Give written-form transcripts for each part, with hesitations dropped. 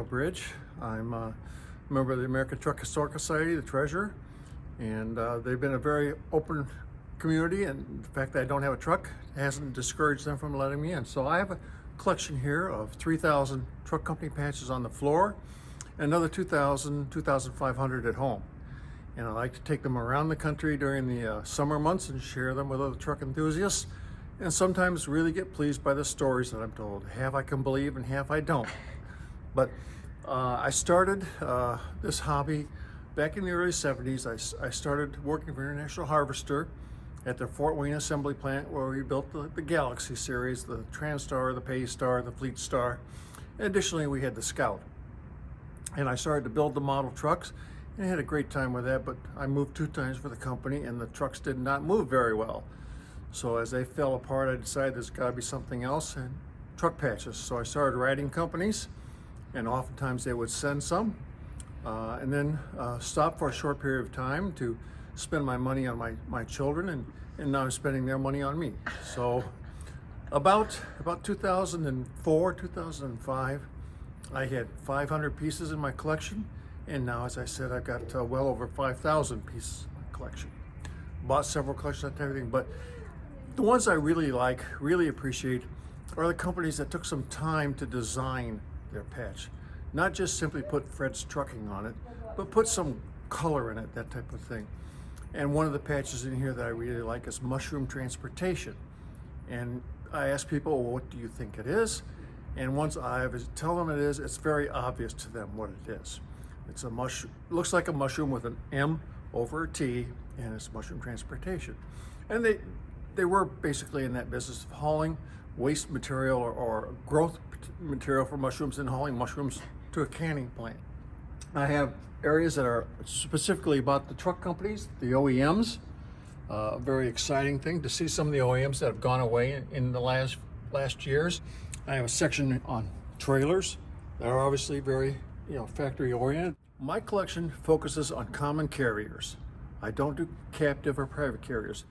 Bridge. I'm a member of the American Truck Historical Society, the treasurer, and they've been a very open community, and the fact that I don't have a truck hasn't discouraged them from letting me in. So I have a collection here of 3,000 truck company patches on the floor, and another 2,500 at home. And I like to take them around the country during the summer months and share them with other truck enthusiasts, and sometimes really get pleased by the stories that I'm told. Half I can believe and half I don't. But I started this hobby back in the early 70s. I started working for International Harvester at their Fort Wayne assembly plant, where we built the Galaxy series, the Transtar, the Paystar, the Fleet Star. And additionally, we had the Scout. And I started to build the model trucks and had a great time with that, but I moved 2 times for the company and the trucks did not move very well. So as they fell apart, I decided there's got to be something else, and truck patches. So I started writing companies, and oftentimes they would send some, and then stop for a short period of time to spend my money on my children, and now I'm spending their money on me. So about 2004, 2005, I had 500 pieces in my collection, and now, as I said, I've got well over 5,000 pieces in my collection. Bought several collections, that type of thing, but the ones I really like, really appreciate, are the companies that took some time to design their patch. Not just simply put Fred's Trucking on it, but put some color in it, that type of thing. And one of the patches in here that I really like is Mrn Transportation. And I ask people, well, what do you think it is? And once I tell them it is, it's very obvious to them what it is. It's a mushroom, looks like a mushroom with an M over a T, and it's Mrn Transportation. And they were basically in that business of hauling waste material or growth material for mushrooms and hauling mushrooms to a canning plant. I have areas that are specifically about the truck companies, the OEMs. A very exciting thing to see some of the OEMs that have gone away in the last years. I have a section on trailers that are obviously very, factory oriented. My collection focuses on common carriers. I don't do captive or private carriers.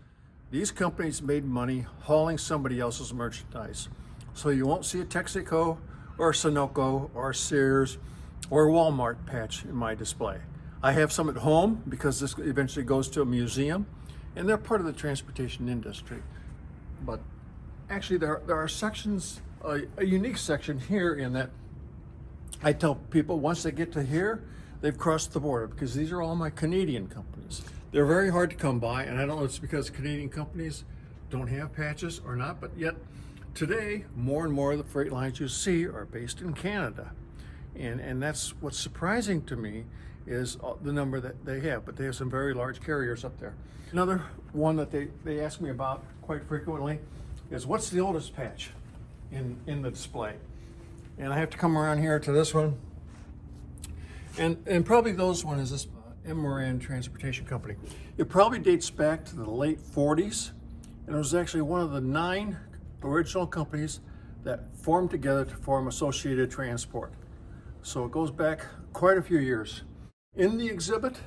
These companies made money hauling somebody else's merchandise. So you won't see a Texaco or a Sunoco or a Sears or a Walmart patch in my display. I have some at home because this eventually goes to a museum, and they're part of the transportation industry. But actually there are sections, a unique section here in that I tell people once they get to here, they've crossed the border, because these are all my Canadian companies. They're very hard to come by, and I don't know if it's because Canadian companies don't have patches or not, but yet today, more and more of the freight lines you see are based in Canada. And that's what's surprising to me, is the number that they have, but they have some very large carriers up there. Another one that they ask me about quite frequently is, what's the oldest patch in the display? And I have to come around here to this one. And probably those one is this Mrn Transportation Company. It probably dates back to the late 40s, and it was actually one of the 9 original companies that formed together to form Associated Transport. So it goes back quite a few years. In the exhibit,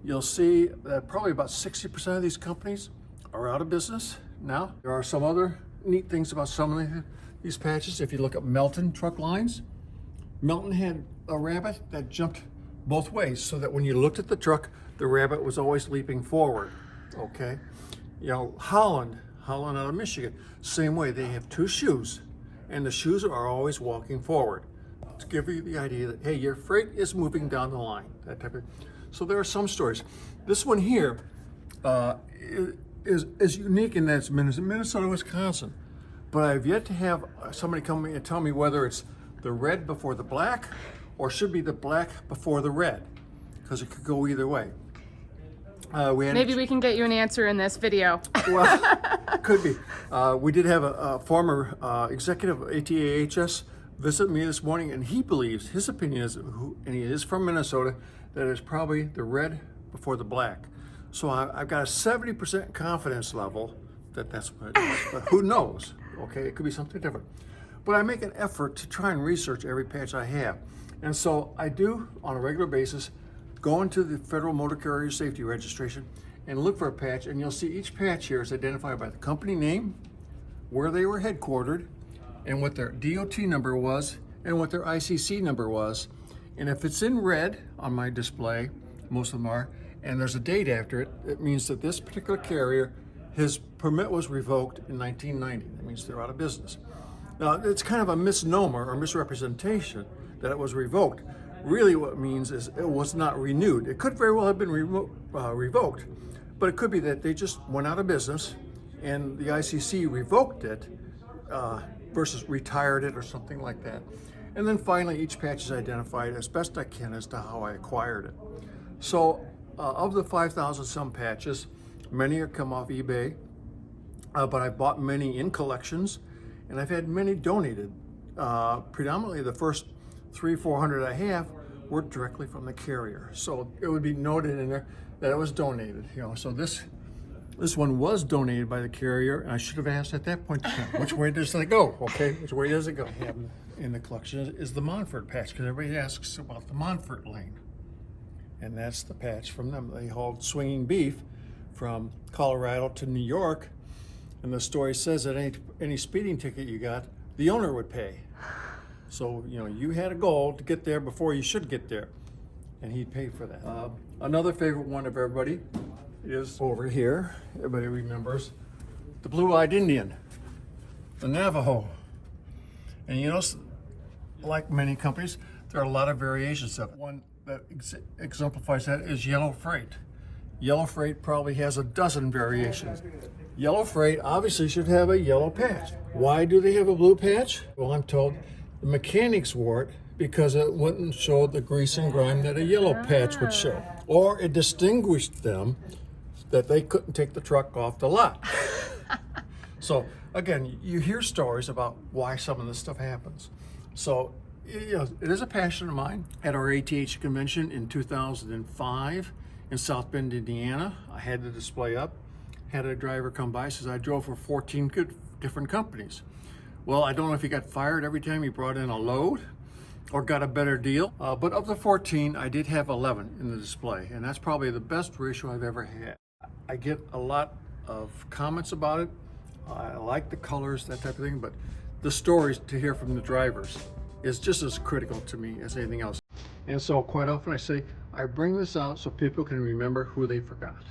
you'll see that probably about 60% of these companies are out of business now. There are some other neat things about some of these patches. If you look at Melton truck lines, Melton had a rabbit that jumped both ways, so that when you looked at the truck, the rabbit was always leaping forward, okay? Holland out of Michigan, same way. They have 2 shoes, and the shoes are always walking forward to give you the idea that, hey, your freight is moving down the line, that type of. So there are some stories. This one here is unique in that it's Minnesota, Wisconsin, but I've yet to have somebody come and tell me whether it's the red before the black, or should be the black before the red, because it could go either way. Maybe we can get you an answer in this video. Well, could be. We did have a former executive of ATAHS visit me this morning, and he believes, his opinion is, and he is from Minnesota, that it's probably the red before the black. So I've got a 70% confidence level that that's what it is, but who knows? Okay, it could be something different. But I make an effort to try and research every patch I have. And so I do, on a regular basis, go into the Federal Motor Carrier Safety Registration and look for a patch, and you'll see each patch here is identified by the company name, where they were headquartered, and what their DOT number was, and what their ICC number was, And if it's in red on my display, most of them are, and there's a date after it, it means that this particular carrier, his permit was revoked in 1990. That means they're out of business. Now, it's kind of a misnomer or misrepresentation that it was revoked. Really what it means is it was not renewed. It could very well have been revoked, but it could be that they just went out of business and the ICC revoked it versus retired it or something like that. And then finally, each patch is identified as best I can as to how I acquired it. So of the 5,000 some patches, many have come off eBay, but I've bought many in collections, and I've had many donated. Predominantly the first 300-400 I have were directly from the carrier. So it would be noted in there that it was donated. So this one was donated by the carrier, and I should have asked at that point, which way does it go? Okay, which way does it go? In the collection is the Montford Patch, because everybody asks about the Montford lane. And that's the patch from them. They hauled swinging beef from Colorado to New York, and the story says that any speeding ticket you got, the owner would pay. So, you had a goal to get there before you should get there, and he'd pay for that. Another favorite one of everybody is over here. Everybody remembers the blue-eyed Indian, the Navajo. And like many companies, there are a lot of variations of it. One that exemplifies that is Yellow Freight. Yellow Freight probably has a dozen variations. Yellow Freight obviously should have a yellow patch. Why do they have a blue patch? Well, I'm told the mechanics wore it because it wouldn't show the grease and grime that a yellow patch would show. Or it distinguished them that they couldn't take the truck off the lot. So again, you hear stories about why some of this stuff happens. So it is a passion of mine. At our ATH convention in 2005 in South Bend, Indiana, I had the display up, had a driver come by, says I drove for 14 different companies. Well, I don't know if he got fired every time he brought in a load or got a better deal, but of the 14, I did have 11 in the display, and that's probably the best ratio I've ever had. I get a lot of comments about it. I like the colors, that type of thing, but the stories to hear from the drivers is just as critical to me as anything else. And so quite often I say, I bring this out so people can remember who they forgot.